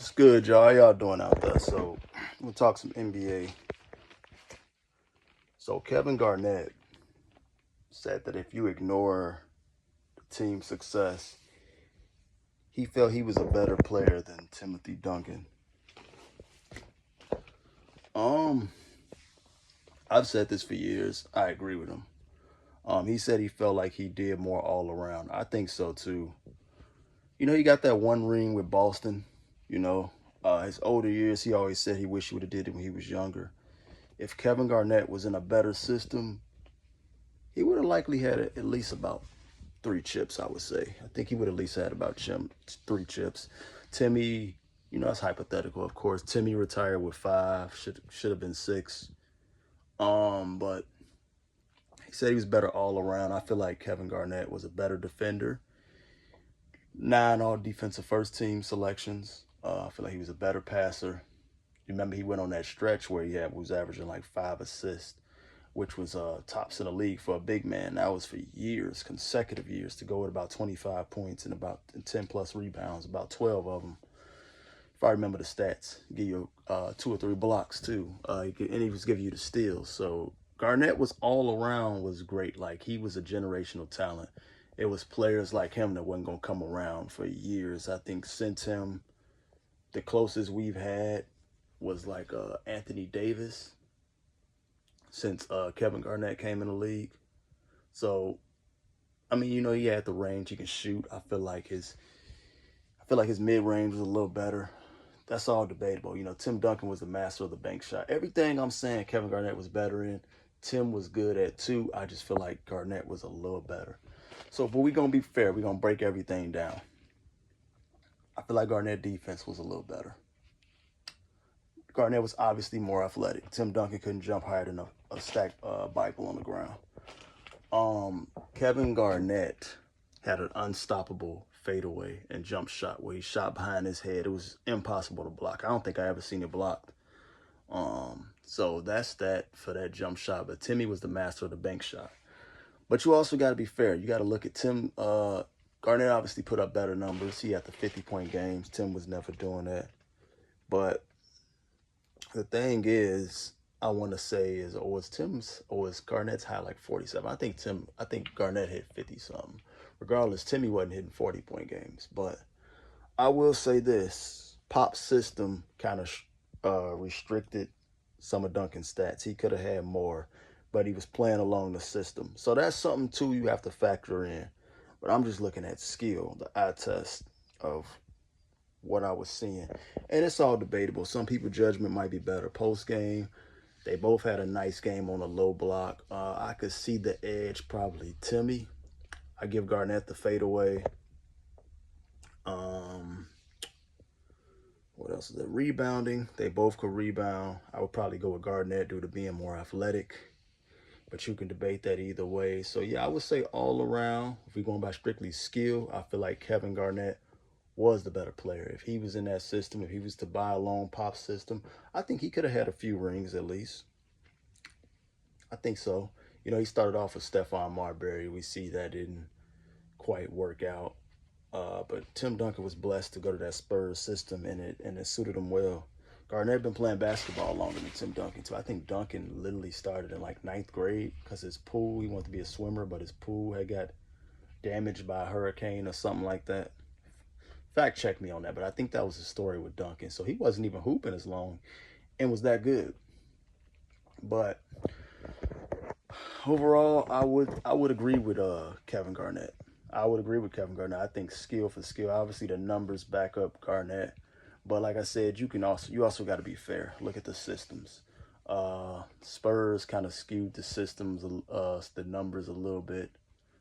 It's good, y'all. How y'all doing out there? So, we'll talk some NBA. So, Kevin Garnett said that if you ignore the team's success, he felt he was a better player than Timothy Duncan. Um, I've said this for years. I agree with him. He said he felt like he did more all around. I think so too. He got that one ring with Boston. You know, his older years, he always said he wished he would have did it when he was younger. If Kevin Garnett was in a better system, he would have likely had at least about 3 chips, I would say. I think he would at least had about 3 chips. Timmy, that's hypothetical, of course. Timmy retired with 5, should have been 6. But he said he was better all around. I feel like Kevin Garnett was a better defender. 9 all defensive first team selections. I feel like he was a better passer. Remember, he went on that stretch where was averaging like 5 assists, which was tops in the league for a big man. That was for years, consecutive years, to go at about 25 points and about 10 plus rebounds, about 12 of them. If I remember the stats, give you 2 or 3 blocks too, and he was giving you the steals. So Garnett was all around was great. Like, he was a generational talent. It was players like him that wasn't gonna come around for years. I think since him, the closest we've had was like Anthony Davis since Kevin Garnett came in the league. So, I mean, he had the range. He can shoot. I feel like his mid range was a little better. That's all debatable. Tim Duncan was the master of the bank shot. Everything I'm saying Kevin Garnett was better in, Tim was good at too. I just feel like Garnett was a little better. So, but we're gonna be fair. We're gonna break everything down. I feel like Garnett defense was a little better. Garnett was obviously more athletic. Tim Duncan couldn't jump higher than a stacked Bible on the ground. Kevin Garnett had an unstoppable fadeaway and jump shot where he shot behind his head. It was impossible to block. I don't think I ever seen it blocked. So that's that for that jump shot. But Timmy was the master of the bank shot. But you also got to be fair. You got to look at Tim. Garnett obviously put up better numbers. He had the 50-point games. Tim was never doing that. But the thing is, I want to say is, was Garnett's high like 47? I think Garnett hit 50 something. Regardless, Timmy wasn't hitting 40-point games. But I will say this: Pop's system kind of restricted some of Duncan's stats. He could have had more, but he was playing along the system. So that's something too you have to factor in. But I'm just looking at skill, the eye test of what I was seeing. And it's all debatable. Some people judgment might be better post game. They both had a nice game on a low block. I could see the edge probably Timmy. I give Garnett the fadeaway. What else is it? Rebounding. They both could rebound. I would probably go with Garnett due to being more athletic. But you can debate that either way. So, yeah, I would say all around, if we're going by strictly skill, I feel like Kevin Garnett was the better player. If he was in that system, if he was to buy along Pop's system, I think he could have had a few rings at least. I think so. He started off with Stephon Marbury. We see that didn't quite work out. But Tim Duncan was blessed to go to that Spurs system, and it suited him well. Garnett been playing basketball longer than Tim Duncan, too. I think Duncan literally started in like 9th grade because his pool, he wanted to be a swimmer, but his pool had got damaged by a hurricane or something like that. Fact check me on that, but I think that was the story with Duncan. So he wasn't even hooping as long and was that good. But overall, I would agree with Kevin Garnett. I would agree with Kevin Garnett. I think skill for skill. Obviously, the numbers back up Garnett, but like I said, you also got to be fair. Look at the systems. Spurs kind of skewed the systems, the numbers a little bit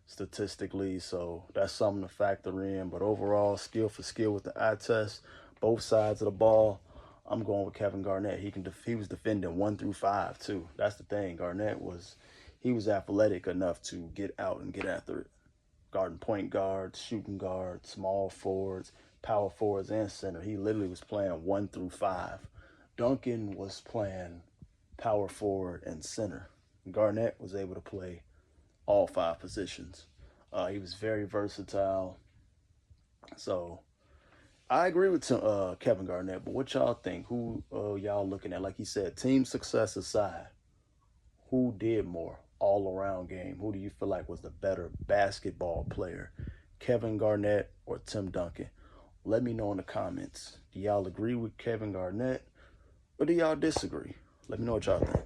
statistically, so that's something to factor in. But overall, skill for skill with the eye test, both sides of the ball, I'm going with Kevin Garnett. He was defending 1 through 5 too. That's the thing. Garnett was athletic enough to get out and get after it. Guarding point guards, shooting guards, small forwards, power forwards, and center. He literally was playing 1 through 5. Duncan was playing power forward and center. Garnett was able to play all 5 positions. He was very versatile. So I agree with Kevin Garnett, but what y'all think? Who y'all looking at? Like he said, team success aside, who did more all around game? Who do you feel like was the better basketball player, Kevin Garnett or Tim Duncan? Let me know in the comments. Do y'all agree with Kevin Garnett or do y'all disagree? Let me know what y'all think.